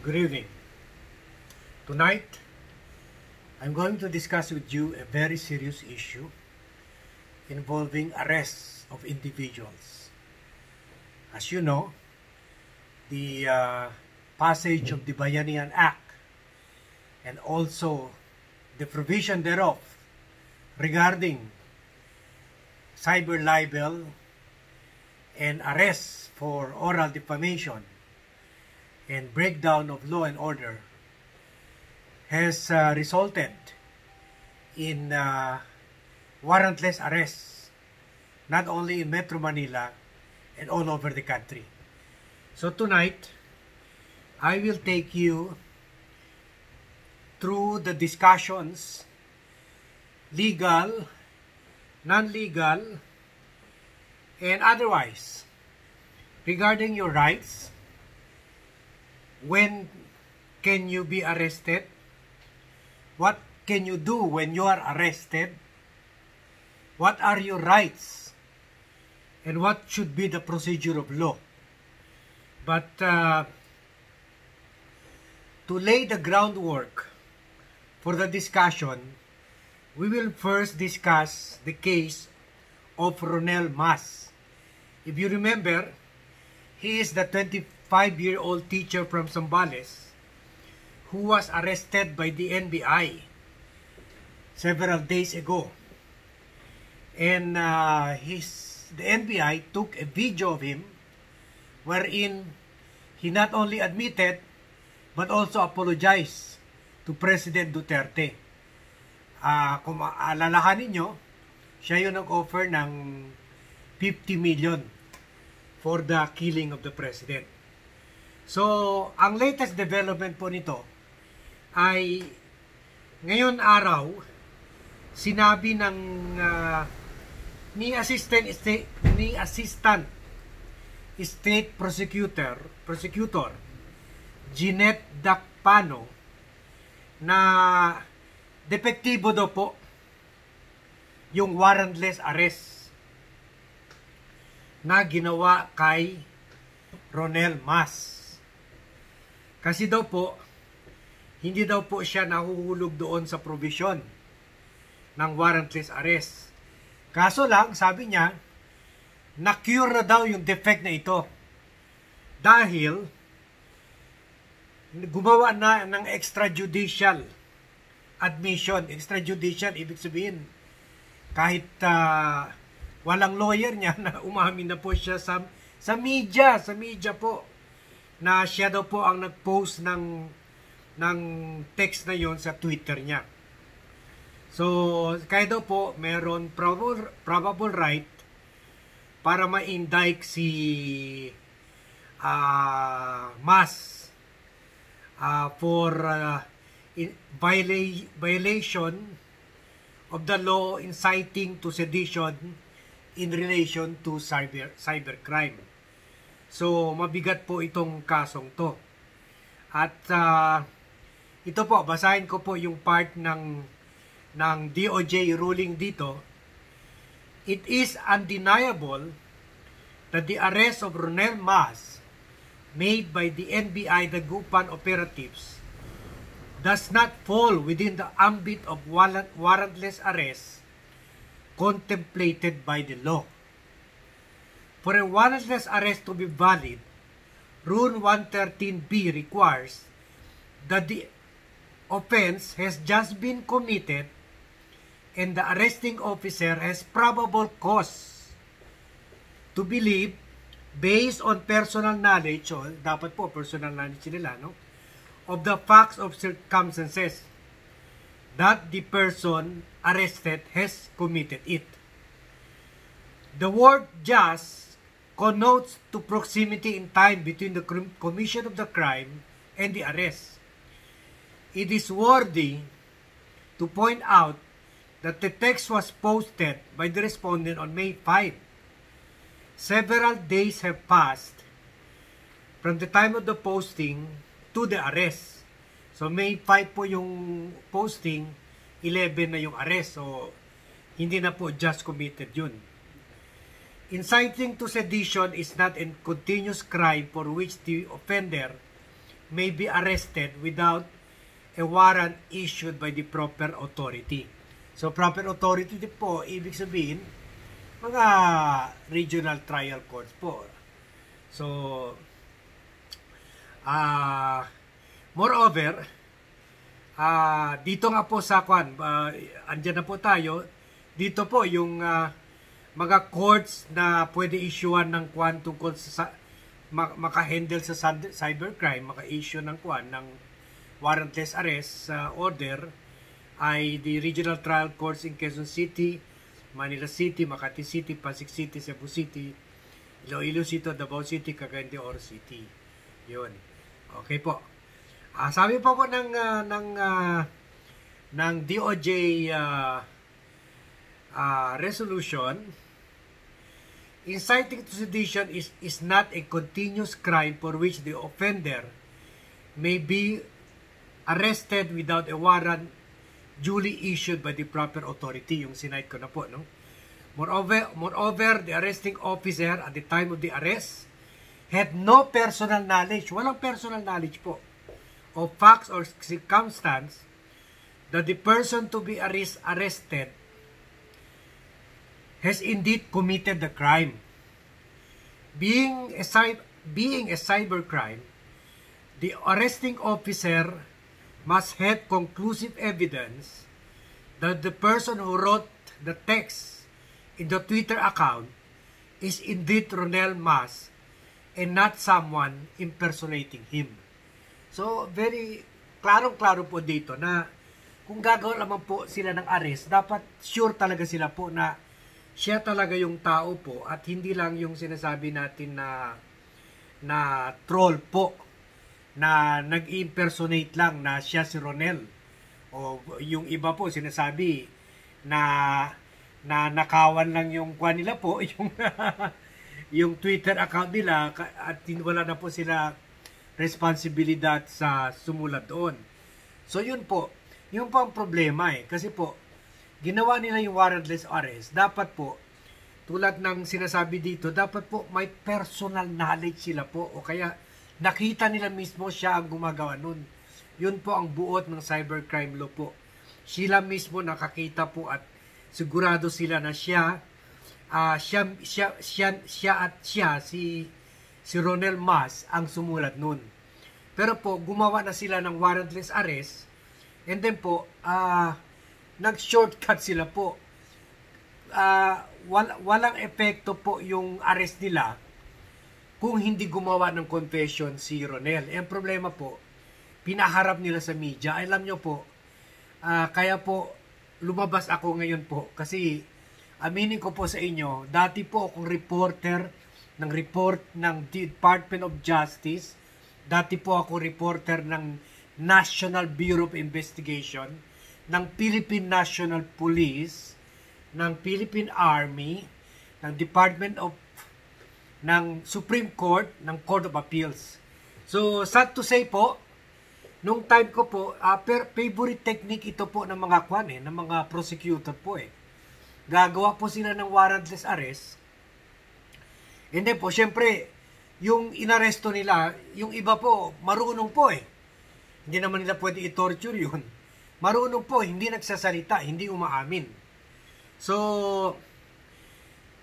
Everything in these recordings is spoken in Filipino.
Good evening. Tonight, I'm going to discuss with you a very serious issue involving arrests of individuals. As you know, the passage of the Bayanihan Act and also the provision thereof regarding cyber libel and arrests for oral defamation and breakdown of law and order has resulted in warrantless arrests, not only in Metro Manila and all over the country. So tonight, I will take you through the discussions, legal, non-legal, and otherwise, regarding your rights. When can you be arrested? What can you do when you are arrested? What are your rights? And what should be the procedure of law? But to lay the groundwork for the discussion, we will first discuss the case of Ronel Mas. If you remember, he is the 25-year-old teacher from Zambales who was arrested by the NBI several days ago. And the NBI took a video of him wherein he not only admitted but also apologized to President Duterte. Kung alalahanin nyo, siya yung nag-offer ng 50 million for the killing of the president. So, ang latest development po nito ay ngayon araw, sinabi ng ni Assistant State Prosecutor Jeanette Dacpano na depektibo daw po yung warrantless arrest na ginawa kay Ronel Mas. Kasi daw po, hindi daw po siya nahuhulog doon sa provision ng warrantless arrest. Kaso lang, sabi niya, na-cure na daw yung defect na ito. Dahil, gumawa na ng extrajudicial admission. Extrajudicial, ibig sabihin, kahit walang lawyer niya na umamin na po siya sa media po na siya daw po ang nag-post ng text na yon sa Twitter niya. So, kaya daw po meron probable right para ma-indict si Mas for violation of the law inciting to sedition in relation to cybercrime. So, mabigat po itong kasong to. At ito po, basahin ko po yung part ng DOJ ruling dito. It is undeniable that the arrest of Ronel Mas made by the NBI Dagupan operatives does not fall within the ambit of warrantless arrest contemplated by the law. For a warrantless arrest to be valid, Rule 113B requires that the offense has just been committed and the arresting officer has probable cause to believe, based on personal knowledge, o dapat po personal knowledge nila, no, of the facts of circumstances that the person arrested has committed it. The word just connotes to proximity in time between the commission of the crime and the arrest. It is worthy to point out that the text was posted by the respondent on May 5. Several days have passed from the time of the posting to the arrest. So May 5 po yung posting, 11 na yung arrest. So hindi na po just committed yun. Inciting to sedition is not a continuous crime for which the offender may be arrested without a warrant issued by the proper authority. So, proper authority po, ibig sabihin, mga regional trial courts po. So, moreover, dito nga po sa andyan na po tayo, dito po yung mga courts na pwede issuean ng tungkol sa maka-handle sa cybercrime, maka-issue ng ng warrantless arrest order ay the regional trial courts in Quezon City, Manila City, Makati City, Pasig City, Cebu City, Iloilo City, Davao City, Cagayan de Oro City. Yun. Okay po. Sabi pa po ng DOJ resolution, inciting to sedition is not a continuous crime for which the offender may be arrested without a warrant duly issued by the proper authority. Yung sinite ko na po, no? Moreover, the arresting officer at the time of the arrest had no personal knowledge, walang personal knowledge po, of facts or circumstance that the person to be arrested has indeed committed the crime. Being a cybercrime, the arresting officer must have conclusive evidence that the person who wrote the text in the Twitter account is indeed Ronel Mas and not someone impersonating him. So, very klarong-klaro po dito na kung gagawa naman po sila ng arrest, dapat sure talaga sila po na siya talaga yung tao po at hindi lang yung sinasabi natin na troll po, na nag-impersonate lang na siya si Ronel. O yung iba po sinasabi na nakawan lang yung nila po, yung Twitter account nila at wala na po sila responsibilidad sa sumulat doon. So yun po ang problema kasi po ginawa nila yung warrantless arrest. Dapat po, tulad ng sinasabi dito, dapat po may personal knowledge sila po o kaya nakita nila mismo siya ang gumagawa nun. Yun po ang buot ng cybercrime law po. Sila mismo nakakita po at sigurado sila na siya si Ronel Mas ang sumulat nun. Pero po, gumawa na sila ng warrantless arrest and then po, nag-shortcut sila po. Walang epekto po yung arrest nila kung hindi gumawa ng confession si Ronel. Ang problema po, pinaharap nila sa media. Alam nyo po, kaya po lumabas ako ngayon po kasi aminin ko po sa inyo, dati po akong reporter ng report ng Department of Justice. Dati po ako reporter ng National Bureau of Investigation, ng Philippine National Police, ng Philippine Army, ng Department of ng Supreme Court, ng Court of Appeals. So, sad to say po, nung time ko po, favorite technique ito po ng mga ng mga prosecutor po Gagawa po sila ng warrantless arrest. And then po, syempre, yung inaresto nila, yung iba po, marunong po Hindi naman nila pwede i-torture yun. Marunong po, hindi nagsasalita, hindi umaamin. So,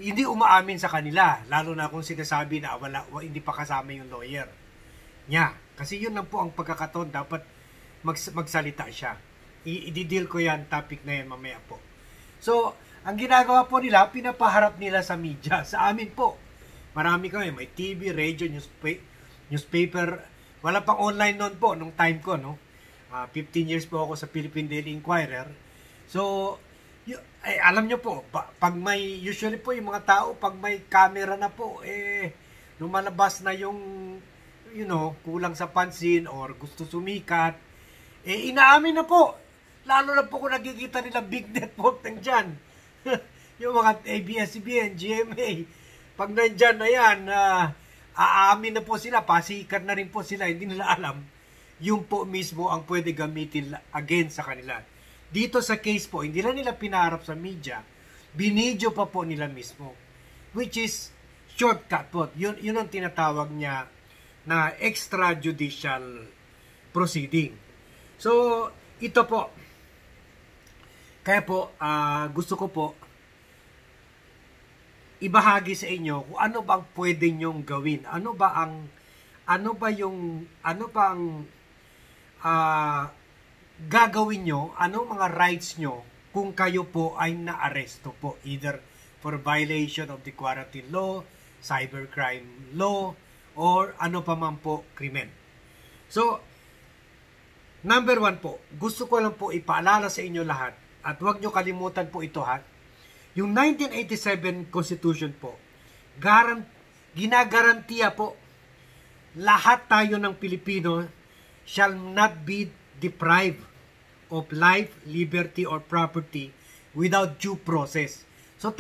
hindi umaamin sa kanila, lalo na kung sinasabi na hindi pa kasama yung lawyer niya. Kasi yun lang po ang pagkakataon, dapat magsalita siya. I-deal ko yan, topic na yan mamaya po. So, ang ginagawa po nila, pinapaharap nila sa media. Sa amin po, marami kami, may TV, radio, newspaper. Wala pang online noon po, nung time ko, no? 15 years po ako sa Philippine Daily Inquirer. So, alam nyo po, pag usually po yung mga tao, pag may camera na po, lumalabas na yung, kulang sa pansin or gusto sumikat, inaamin na po. Lalo na po kung nakikita nila big network nandyan. Yung mga ABS-CBN, GMA, pag nandyan na yan, aamin na po sila, pasikat na rin po sila, hindi nila alam, yung po mismo ang pwede gamitin against sa kanila. Dito sa case po, hindi lang nila pinaharap sa media, binidyo pa po nila mismo. Which is shortcut po. Yun ang tinatawag niya na extrajudicial proceeding. So, ito po. Kaya po, gusto ko po ibahagi sa inyo kung ano bang pwede nyong gawin. Ano ba ang gagawin nyo, anong mga rights nyo kung kayo po ay naaresto po, either for violation of the quarantine law, cybercrime law, or ano pa man po krimen. So, number 1 po, gusto ko lang po ipaalala sa inyo lahat, at huwag nyo kalimutan po ito ha, yung 1987 Constitution po, ginagarantiya po, lahat tayo ng Pilipino shall not be deprived of life, liberty, or property without due process. So,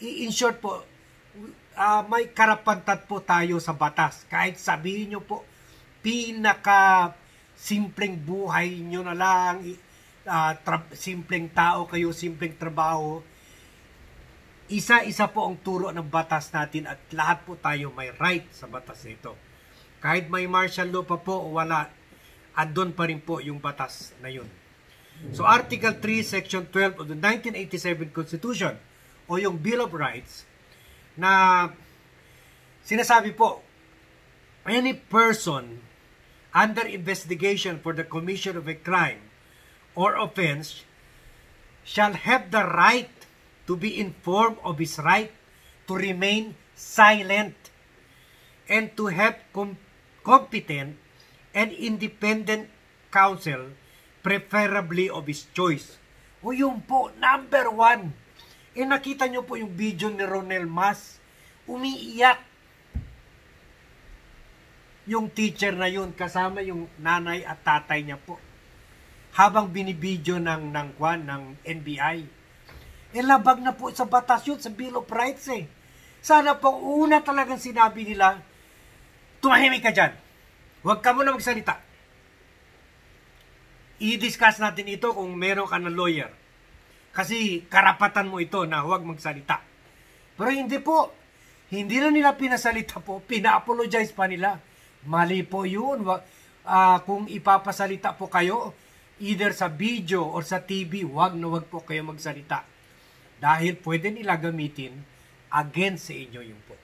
in short po, may karapantat po tayo sa batas. Kahit sabihin nyo po, pinaka simpleng buhay nyo na lang, simpleng tao kayo, simpleng trabaho, isa-isa po ang turo ng batas natin at lahat po tayo may right sa batas nito. Kahit may martial law pa po o wala, andun pa rin po yung batas na yun. So Article 3, Section 12 of the 1987 Constitution o yung Bill of Rights na sinasabi po, any person under investigation for the commission of a crime or offense shall have the right to be informed of his right to remain silent and to have competent and independent counsel, preferably of his choice. O yun po, number 1. Nakita nyo po yung video ni Ronel Mas, umiiyak. Yung teacher na yun, kasama yung nanay at tatay niya po. Habang binibidyo ng NBI. Labag na po sa batas yun, sa Bill of Rights eh. Sana po una talagang sinabi nila, tumahimik ka dyan. Huwag ka muna magsalita. I-discuss natin ito kung meron ka ng lawyer. Kasi karapatan mo ito na huwag magsalita. Pero hindi po. Hindi na nila pinasalita po. Pina-apologize pa nila. Mali po yun. Kung ipapasalita po kayo, either sa video or sa TV, huwag po kayo magsalita. Dahil pwede nila gamitin against sa inyo yun po.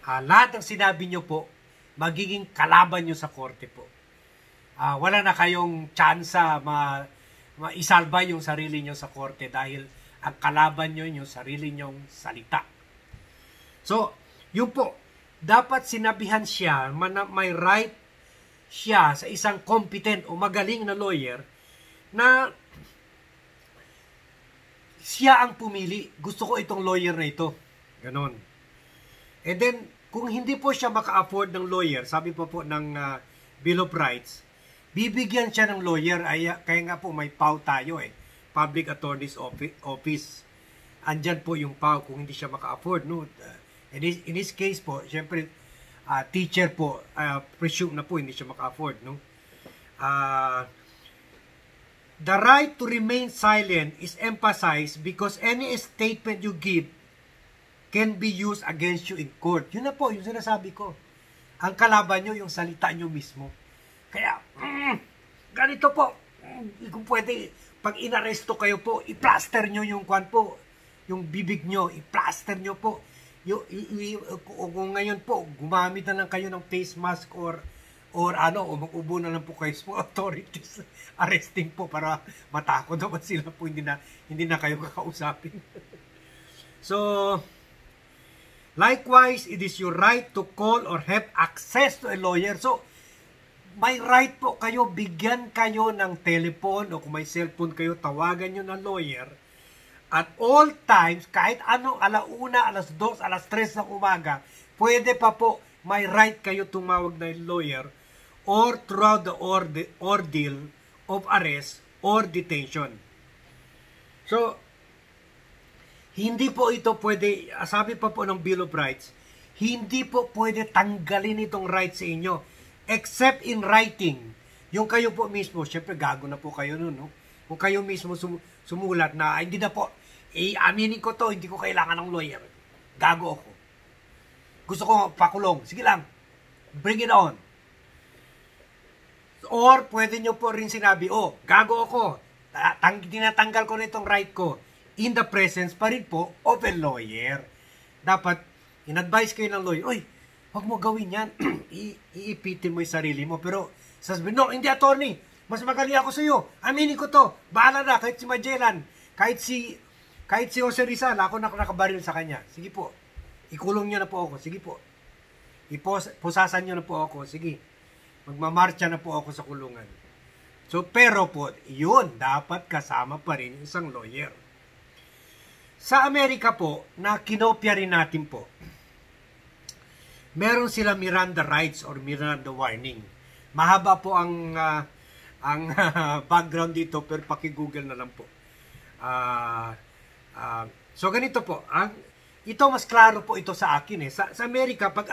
Lahat ng sinabi nyo po, magiging kalaban nyo sa korte po. Wala na kayong tsansa maisalba yung sarili nyo sa korte dahil ang kalaban nyo yung sarili nyong salita. So, yun po, dapat sinabihan siya, may right siya sa isang competent o magaling na lawyer na siya ang pumili. Gusto ko itong lawyer na ito. Ganon. And then, kung hindi po siya maka-afford ng lawyer, sabi po ng Bill of Rights, bibigyan siya ng lawyer. Kaya nga po may PAW tayo eh. Public Attorney's Office. Andyan po yung PAW kung hindi siya maka-afford. No? In this case po, syempre, teacher po, presume na po hindi siya maka-afford. No? The right to remain silent is emphasized because any statement you give can be used against you in court. Yun na po, yung sinasabi ko. Ang kalaban nyo, yung salita nyo mismo. Kaya, ganito po, kung pwede, pag inaresto kayo po, i-plaster nyo yung kwan po, yung bibig nyo, i-plaster nyo po. Kung ngayon po, gumamit na lang kayo ng face mask or mag-ubo na lang po kayo sa authorities arresting po para matakot naman sila po, hindi na kayo kakausapin. So, likewise, it is your right to call or have access to a lawyer. So, may right po kayo, bigyan kayo ng telephone o kung may cellphone kayo, tawagan nyo ng lawyer. At all times, kahit anong 1:00, 2:00, 3:00 ng umaga, pwede pa po, may right kayo tumawag ng lawyer or throughout the ordeal of arrest or detention. So, hindi po ito pwede, sabi pa po ng Bill of Rights, hindi po pwede tanggalin itong right sa inyo except in writing. Yung kayo po mismo, syempre gago na po kayo nun, no? Kung kayo mismo sumulat na, hindi na po, aminin ko to, hindi ko kailangan ng lawyer. Gago ako. Gusto ko pakulong. Sige lang. Bring it on. Or pwede nyo po rin sinabi, oh, gago ako, tinatanggal ko na itong right ko in the presence pa rin po of a lawyer. Dapat, in-advise kayo ng lawyer, oy, huwag mo gawin yan, iipitin mo yung sarili mo. Pero, sasabihin, no, hindi attorney, mas magaling ako sa iyo, aminin ko to, bahala na, kahit si Magellan, kahit si Jose Rizal, ako nakabaril sa kanya. Sige po, ikulong nyo na po ako, sige po. Ipusasan nyo na po ako, sige. Magmamarcha na po ako sa kulungan. So, pero po, yun, dapat kasama pa rin isang lawyer. Sa Amerika po, na kinopya rin natin po, meron sila Miranda rights or Miranda warning. Mahaba po ang background dito, pero paki-google na lang po. So, ganito po. Ito, mas klaro po ito sa akin. Sa Amerika, pag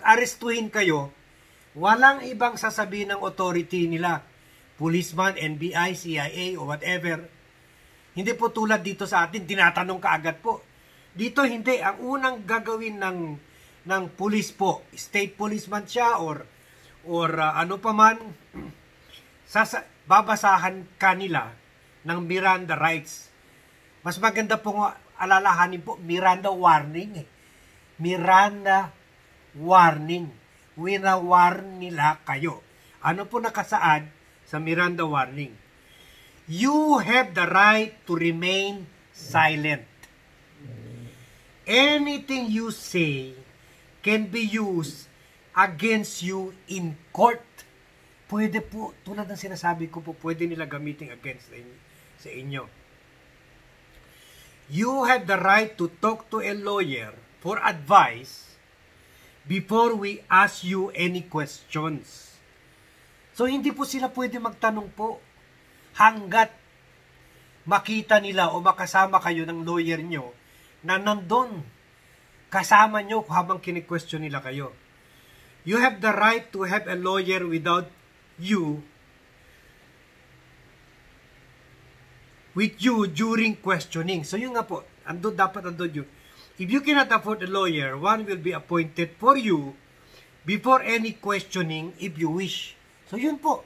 arestuhin kayo, walang ibang sasabihin ng authority nila, policeman, NBI, CIA, o whatever. Hindi po tulad dito sa atin, tinatanong ka agad po. Dito hindi. Ang unang gagawin ng police po, state policeman siya or ano pa man, babasahan kanila ng Miranda rights. Mas maganda po alalahanin po, Miranda warning. Miranda warning. Wina-warn nila kayo. Ano po nakasaad sa Miranda warning? You have the right to remain silent. Anything you say can be used against you in court. Pwede po, tulad ng sinasabi ko po, pwede nila gamitin against sa inyo. You have the right to talk to a lawyer for advice before we ask you any questions. So, hindi po sila pwede magtanong po hanggat makita nila o makasama kayo ng lawyer nyo na nandun kasama nyo habang kini-question nila kayo. You have the right to have a lawyer without you with you during questioning. So yun nga po, dapat andun yun. If you cannot afford a lawyer, one will be appointed for you before any questioning if you wish. So yun po,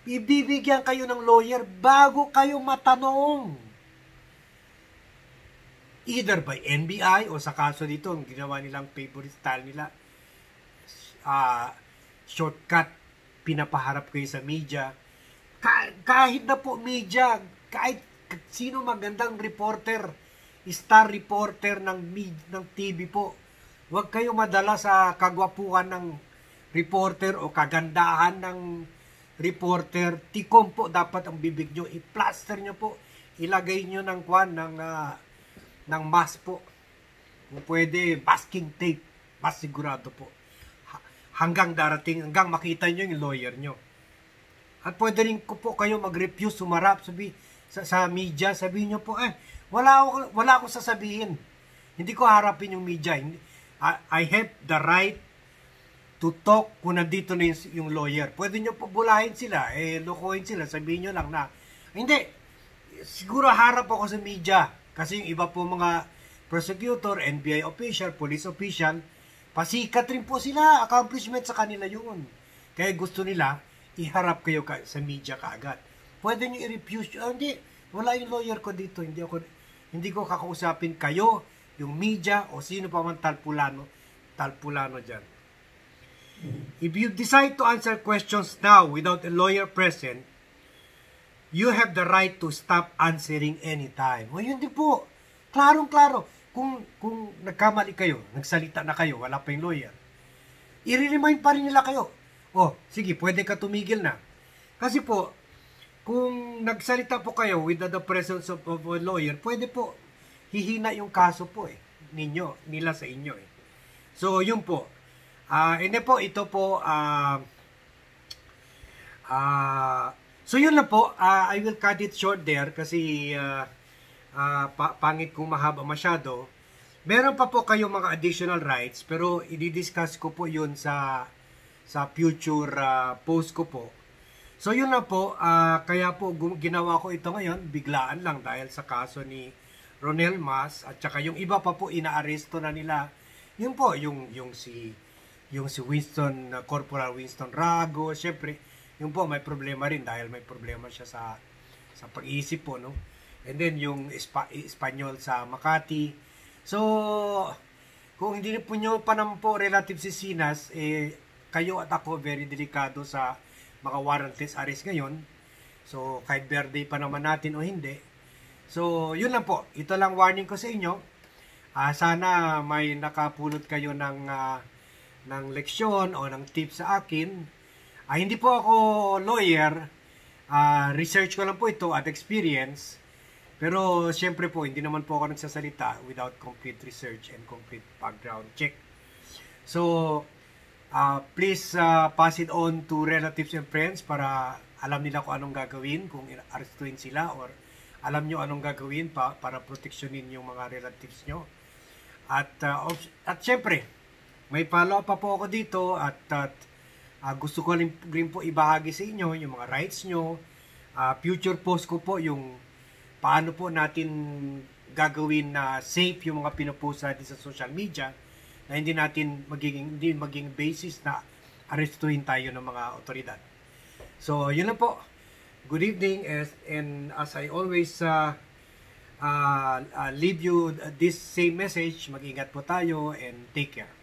ibibigyan kayo ng lawyer bago kayo matanong. Either by NBI o sa kaso dito, ang ginawa nilang favorite style nila, shortcut, pinapaharap kayo sa media. Kahit na po media, kahit sino magandang reporter, star reporter ng TV po, huwag kayo madala sa kagwapuhan ng reporter o kagandahan ng reporter. Tikom po dapat ang bibig nyo, i-plaster nyo po, ilagay nyo ng ng mask po. Kung pwede, masking tape, mas sigurado po. Hanggang makita nyo yung lawyer nyo. At pwede rin po kayo mag-refuse, sumarap, sa media, sabihin nyo po, wala akong sasabihin. Hindi ko harapin yung media. I have the right to talk kung nandito na yung lawyer. Pwede nyo po bulahin sila, lokohin sila, sabihin nyo lang na, hindi, siguro harap ako sa media. Kasi yung iba po mga prosecutor, NBI official, police official, pasikat rin po sila, accomplishment sa kanila yun. Kaya gusto nila, iharap kayo sa media kaagad. Pwede nyo i-refuse, hindi, wala yung lawyer ko dito, hindi ko kakausapin kayo, yung media, o sino pa man talpulano dyan. If you decide to answer questions now without a lawyer present, you have the right to stop answering anytime. O yun din po, klarong-klaro. Kung nagkamali kayo, nagsalita na kayo, wala pa yung lawyer, i-remind pa rin nila kayo. Oh, sige, pwede ka tumigil na. Kasi po, kung nagsalita po kayo with the presence of a lawyer, pwede po, hihina yung kaso po nila sa inyo . So, yun po. Ito po, so yun lang po, I will cut it short there kasi pangit kung mahaba masyado. Meron pa po kayo mga additional rights pero i-discuss ko po yun sa future post ko po. So yun na po, kaya po ginawa ko ito ngayon, biglaan lang dahil sa kaso ni Ronel Mas at saka yung iba pa po inaaresto na nila. Yun po, yung si yung si Winston, Corporal Winston Rago, syempre, yung po may problema rin dahil may problema siya sa pag-iisip po, no? And then yung Espanyol sa Makati. So, kung hindi po nyo pa naman po relative si Sinas, kayo at ako very delikado sa mga warrantless arrest ngayon. So, kahit birthday pa naman natin o hindi. So, yun lang po. Ito lang warning ko sa inyo. Sana may nakapulot kayo ng leksyon o ng tips sa akin. Hindi po ako lawyer. Research ko lang po ito at experience. Pero siyempre po, hindi naman po ako nagsasalita without complete research and complete background check. So, please pass it on to relatives and friends para alam nila kung anong gagawin, kung arestuin sila or alam nyo anong gagawin para proteksyonin yung mga relatives nyo. At siyempre, may follow-up pa po ako dito at gusto ko rin po ibahagi sa inyo yung mga rights nyo. Future post ko po yung paano po natin gagawin na safe yung mga pinopost natin sa social media na hindi maging basis na arestuhin tayo ng mga otoridad. So, yun lang po. Good evening and as I always leave you this same message, mag-ingat po tayo and take care.